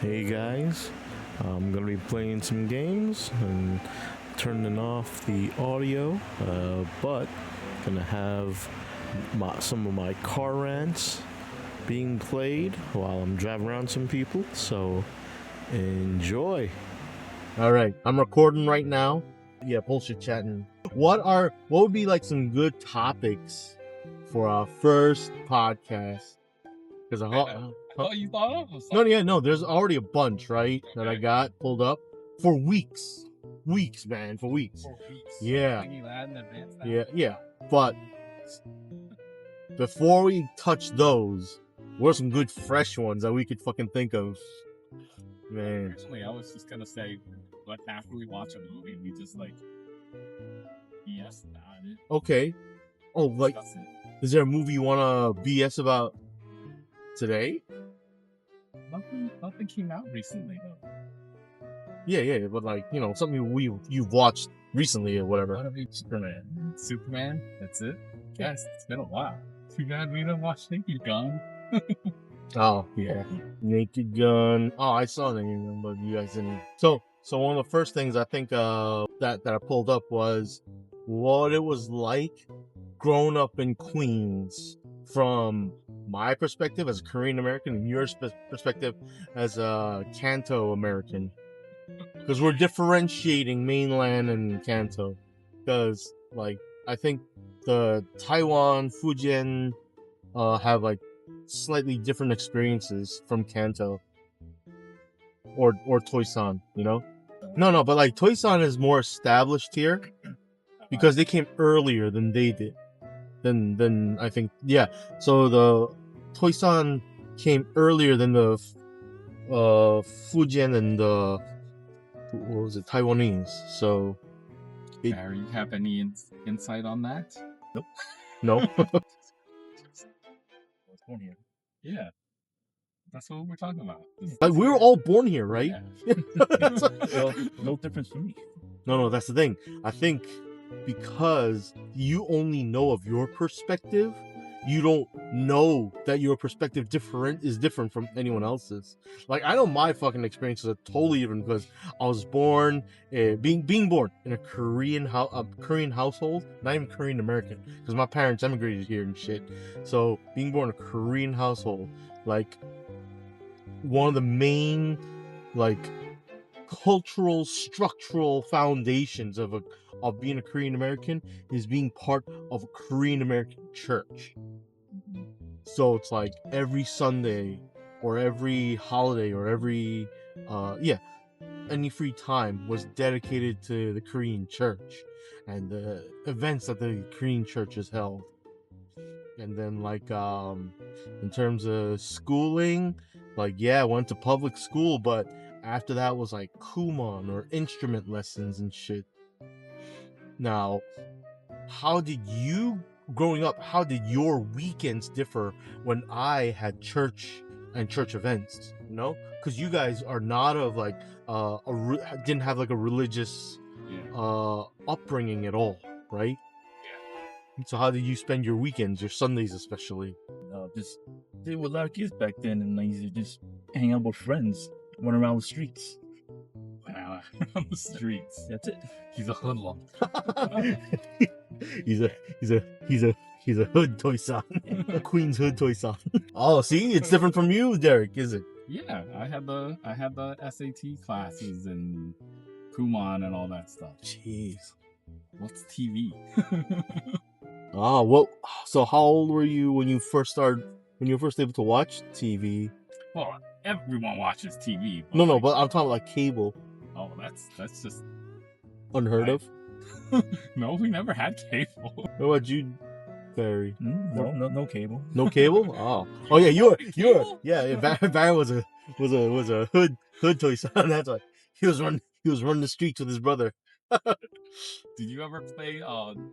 Hey guys, I'm gonna be playing some games and turning off the audio, but gonna have some of my car rants being played while I'm driving around some people. So enjoy. All right, I'm recording right now. Yeah, bullshit chatting. What would be like some good topics for our first podcast? Because You thought of no, there's already a bunch, right? That I got pulled up for weeks, man, for weeks. Yeah. Thinking that in advance now? Yeah. But before we touch those, what are some good fresh ones that we could fucking think of? Man. Actually, I was just gonna say, but after we watch a movie, we just yes, about it. Okay. Oh, like, Discuss it. is there a movie you wanna BS about today? Nothing came out recently though. Yeah, but like, something you've watched recently or whatever. What about Superman? Superman? That's it? Yes, it's been a while. Too bad we didn't watch Naked Gun. Oh yeah, Naked Gun. Oh, I saw Naked Gun, but you guys didn't. So one of the first things I think that I pulled up was what it was like growing up in Queens from my perspective as a Korean American and your perspective as a Kanto American, because we're differentiating mainland and Kanto. Because like I think the Taiwan, Fujian have like slightly different experiences from Kanto or Toisan, No, but like Toisan is more established here because they came earlier than they did. Then I think, yeah. So the Toisan came earlier than the Fujian and the Taiwanese. So Barry, you have any insight on that? no. I was born here. Yeah, that's what we're talking about. Like, we were all born here, right? Yeah. Well, no difference for me. No, that's the thing. I think because you only know of your perspective, you don't know that your perspective is different from anyone else's. Like, I know my fucking experiences are totally different because I was born, being born in a Korean household, not even Korean American, because my parents emigrated here and shit. So being born in a Korean household, like, one of the main, like, cultural structural foundations of being a Korean American is being part of a Korean American church. So it's like every Sunday or every holiday or every any free time was dedicated to the Korean church and the events that the Korean church has held. And then like in terms of schooling, like, yeah, I went to public school, but after that was like Kumon or instrument lessons and shit. Now, growing up, how did your weekends differ when I had church and church events? Because you guys are not of like didn't have like a religious upbringing at all, right? Yeah. So how did you spend your weekends, your Sundays especially? Just they were a lot of kids back then, and I used to just hang out with friends, run around the streets. Wow, on the streets. That's it. He's a hoodlum. he's a hood Toisan. Queen's hood Toisan. Oh, see, it's different from you, Derek, is it? Yeah, I had the SAT classes and Kumon and all that stuff. Jeez. What's TV? So how old were you when you first able to watch TV? Well, everyone watches TV. No, but I'm talking like cable. Oh, that's just Unheard of? No, we never had cable. What about you, Barry? No cable. No cable? Oh yeah, you were. Yeah, Barry was a hood Toisan. That's why he was running the streets with his brother. Did you ever play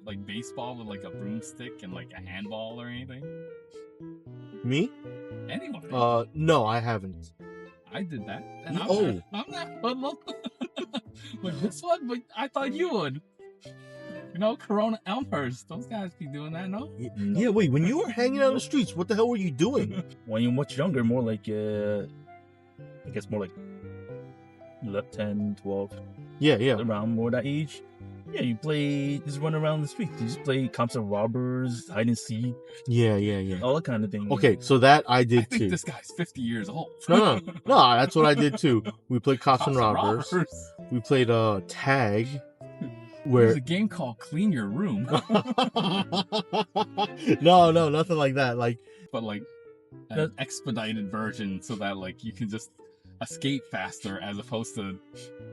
like baseball with like a broomstick and like a handball or anything? Me? Anyone? No, I haven't. I did that. And Oh. I'm not hoodlum. Like this one, but I thought you would. Corona Elmhurst. Those guys be doing that, no? Yeah, wait, when you were hanging out on the streets, what the hell were you doing? When you're much younger, more like I guess more like 10, 12, Yeah, yeah. around more that age. Yeah, you play, just run around the street. You just play cops and robbers, hide and seek, Yeah, yeah, yeah. all that kind of thing. Okay, so that I I did think too. this guy's 50 years old. No, that's what I did too. We played cops and Cops and robbers. robbers. We played tag, There's where a game called Clean Your Room, no, nothing like that. Like, but like an expedited version so that like you can just escape faster as opposed to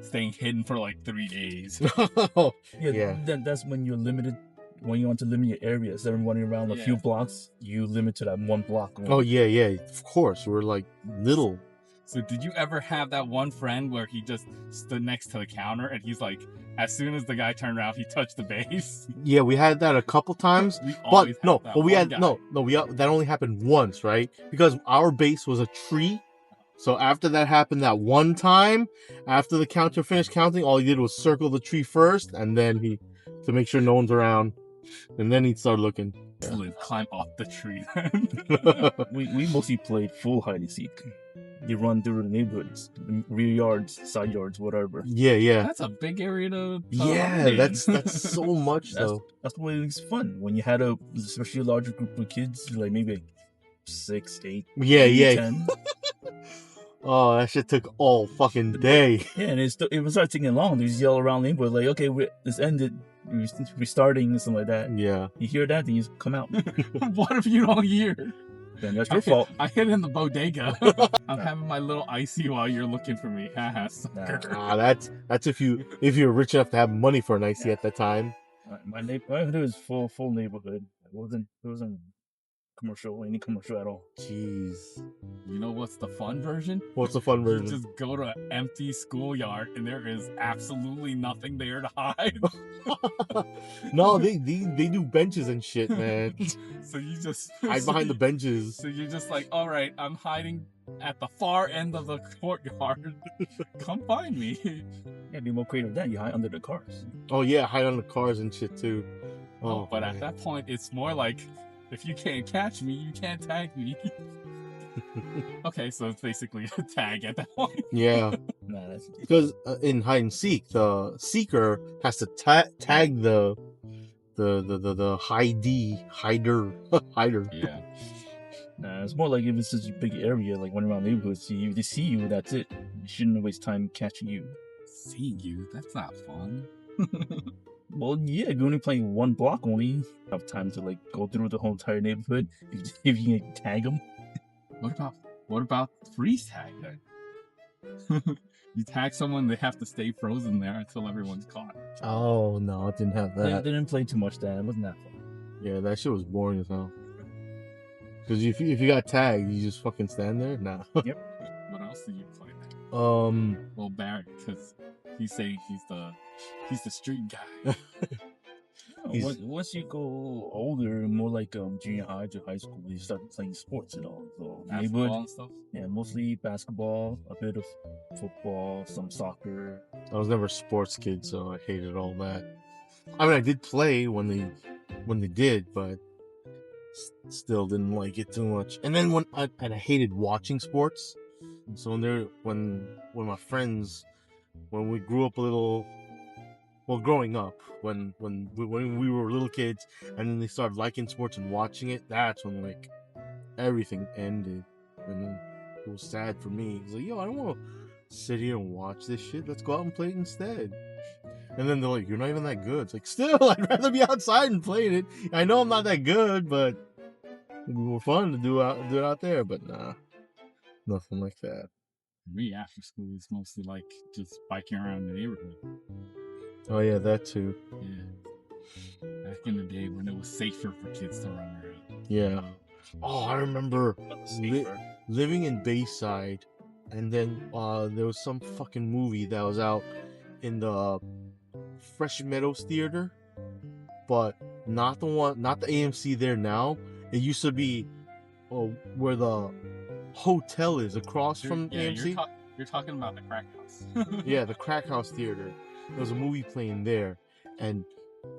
staying hidden for like 3 days. Yeah. That's when you're limited. When you want to limit your area, instead of running around a few Yeah. blocks, you limit to that one block. Only. Oh yeah, of course. We're like little. So did you ever have that one friend where he just stood next to the counter and he's like, as soon as the guy turned around, he touched the base? Yeah, we had that a couple times. We But always no, have that but we one had guy. that only happened once, right? Because our base was a tree. So after that happened that one time, after the counter finished counting, all he did was circle the tree first, and then to make sure no one's around, and then he'd start looking. Excellent. Climb off the tree. We mostly played full hide and seek. You run through the neighborhoods, rear yards, side yards, whatever. Yeah. That's a big area to Yeah, run in. that's so much though. That's the way it's fun. When you had especially a larger group of kids, like maybe like 6, 8, Yeah, maybe yeah. 10. Oh, that shit took all fucking day. Yeah, and it was starting taking long. They just yell around the neighborhood like, okay, this ended. We're starting and something like that. Yeah. You hear that, then you just come out. What if you don't hear? Then that's your fault. I hid in the bodega. I'm having my little icy while you're looking for me. Haha, sucker. That's if you're rich enough to have money for an icy at that time. My neighborhood was full neighborhood. It wasn't any commercial at all. Jeez. You know what's the fun version? What's the fun You version? just go to an empty schoolyard and there is absolutely nothing there to hide. No, they do benches and shit, man. So you just Hide behind the benches. So you're just like, all right, I'm hiding at the far end of the courtyard. Come find me. Yeah, be more creative than that. You hide under the cars. Oh yeah, hide on the cars and shit too. Oh, But man. at that point, it's more like, if you can't catch me, you can't tag me. Okay, so it's basically a tag at that point. Yeah, Nah, that's because in hide and seek, the seeker has to tag the hider. Yeah. Nah, it's more like if it's such a big area, like one around neighborhoods, if they see you, that's it. You shouldn't waste time catching you. Seeing you, that's not fun. Well, yeah, you're only playing one block only. You have time to like go through the whole entire neighborhood if you can tag them. What about freeze tag then? You tag someone, they have to stay frozen there until everyone's caught. Oh no, I didn't have They that. didn't play too much that. It wasn't that fun. Yeah, that shit was boring as hell. Because if you got tagged, you just fucking stand there. Nah. What else do you play then? Well, Barrett, because he's saying he's the street guy. He's- Once you go older, more like junior high to high school, you start playing sports and all. So Basketball neighborhood, and stuff. yeah, mostly basketball, a bit of football, some soccer. I was never a sports kid, so I hated all that. I mean, I did play when they did, but still didn't like it too much. And then when I hated watching sports, so when my friends, when we grew up a little, well, growing up, when we were little kids, and then they started liking sports and watching it, that's when like everything ended, and then it was sad for me. It's like, yo, I don't want to sit here and watch this shit. Let's go out and play it instead. And then they're like, you're not even that good. It's like, still, I'd rather be outside and playing it. I know I'm not that good, but it'd be more fun to do it out there. But nah, nothing like that. Me after school is mostly like just biking around the neighborhood. Oh yeah, that too. Yeah. Back in the day when it was safer for kids to run around. Yeah. Oh, I remember Safer. living in Bayside, and then there was some fucking movie that was out in the Fresh Meadows Theater, but not the AMC there now. It used to be where the hotel is across from AMC. You're talking about the crack house. Yeah, the Crack House Theater. There was a movie playing there, and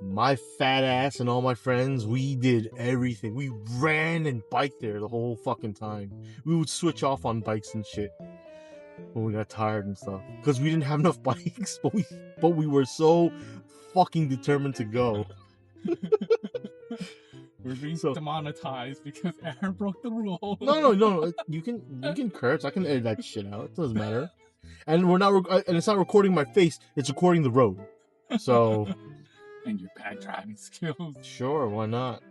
my fat ass and all my friends, we did everything. We ran and biked there the whole fucking time. We would switch off on bikes and shit. when we got tired and stuff because we didn't have enough bikes, but we were so fucking determined to go. We're being So- demonetized because Aaron broke the rule. No. You can curse. I can edit that shit out. It doesn't matter. And we're not. And it's not recording my face. It's recording the road. So And your bad driving skills. sure, why not?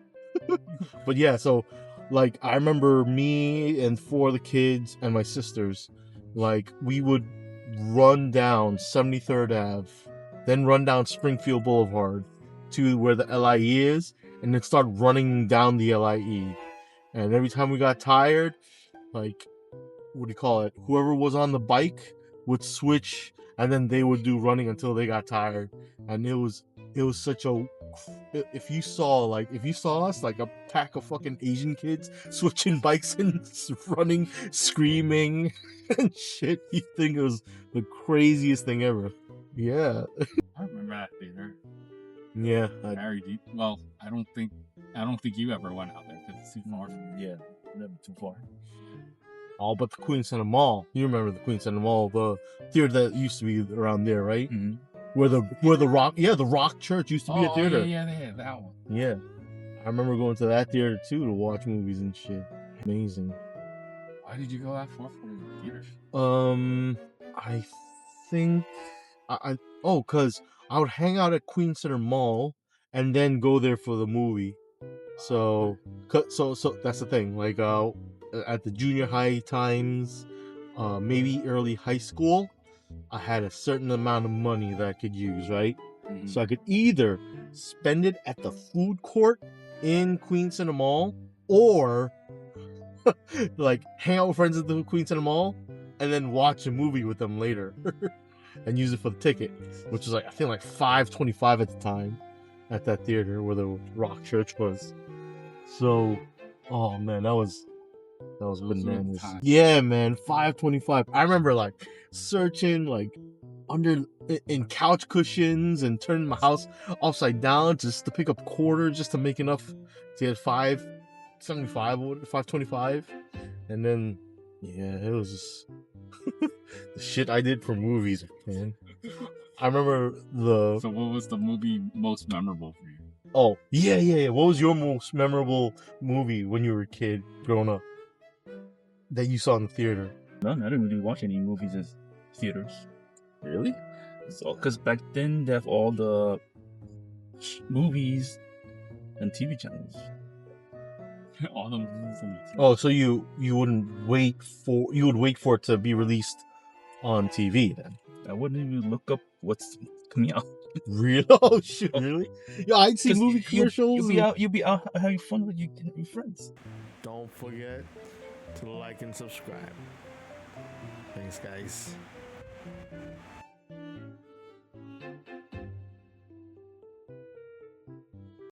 But yeah, so like I remember me and 4 of the kids and my sisters, like we would run down 73rd Ave, then run down Springfield Boulevard to where the LIE is, and then start running down the LIE. And every time we got tired, like, what do you call it? Whoever was on the bike would switch, and then they would do running until they got tired. And it was such a, if you saw us like a pack of fucking Asian kids switching bikes and running, screaming and shit, you think it was the craziest thing ever. Yeah. I remember that theater. Yeah. Very deep. Well, I don't think you ever went out there because it's too far from here. Yeah, never too far. All but the Queen Center Mall. You remember the Queen Center Mall, the theater that used to be around there, right? Mm-hmm. Where the Rock Church used to be a theater. Yeah, that one. Yeah. I remember going to that theater too to watch movies and shit. Amazing. Why did you go that far for the theater? I think cause I would hang out at Queen Center Mall and then go there for the movie. So that's the thing. Like at the junior high times, maybe early high school, I had a certain amount of money that I could use, right? Mhm. So I could either spend it at the food court in Queen Center Mall, or like hang out with friends at the Queen Center Mall and then watch a movie with them later and use it for the ticket, which was like, I think like $5.25 at the time at that theater where the Rock Church was. So, oh man, that was Those were the bananas. times. Yeah, man, $5.25. I remember like searching like under in couch cushions and turning my house upside down just to pick up quarters just to make enough to get $5.75 or $5.25. And then yeah, it was just the shit I did for movies, man. I remember So what was the movie most memorable for you? oh yeah. What was your most memorable movie when you were a kid growing up that you saw in the theater? None. I didn't really watch any movies in theaters. Really? So, because back then they have all the movies and TV channels. All the movies on the TV. Oh, so you would wait for it to be released on TV then? I wouldn't even look up what's coming out. Really? Oh shit! Really? Yeah, I'd see 'Cause movie commercials. You'll be out having fun with your friends. Don't forget to like and subscribe. Thanks, guys.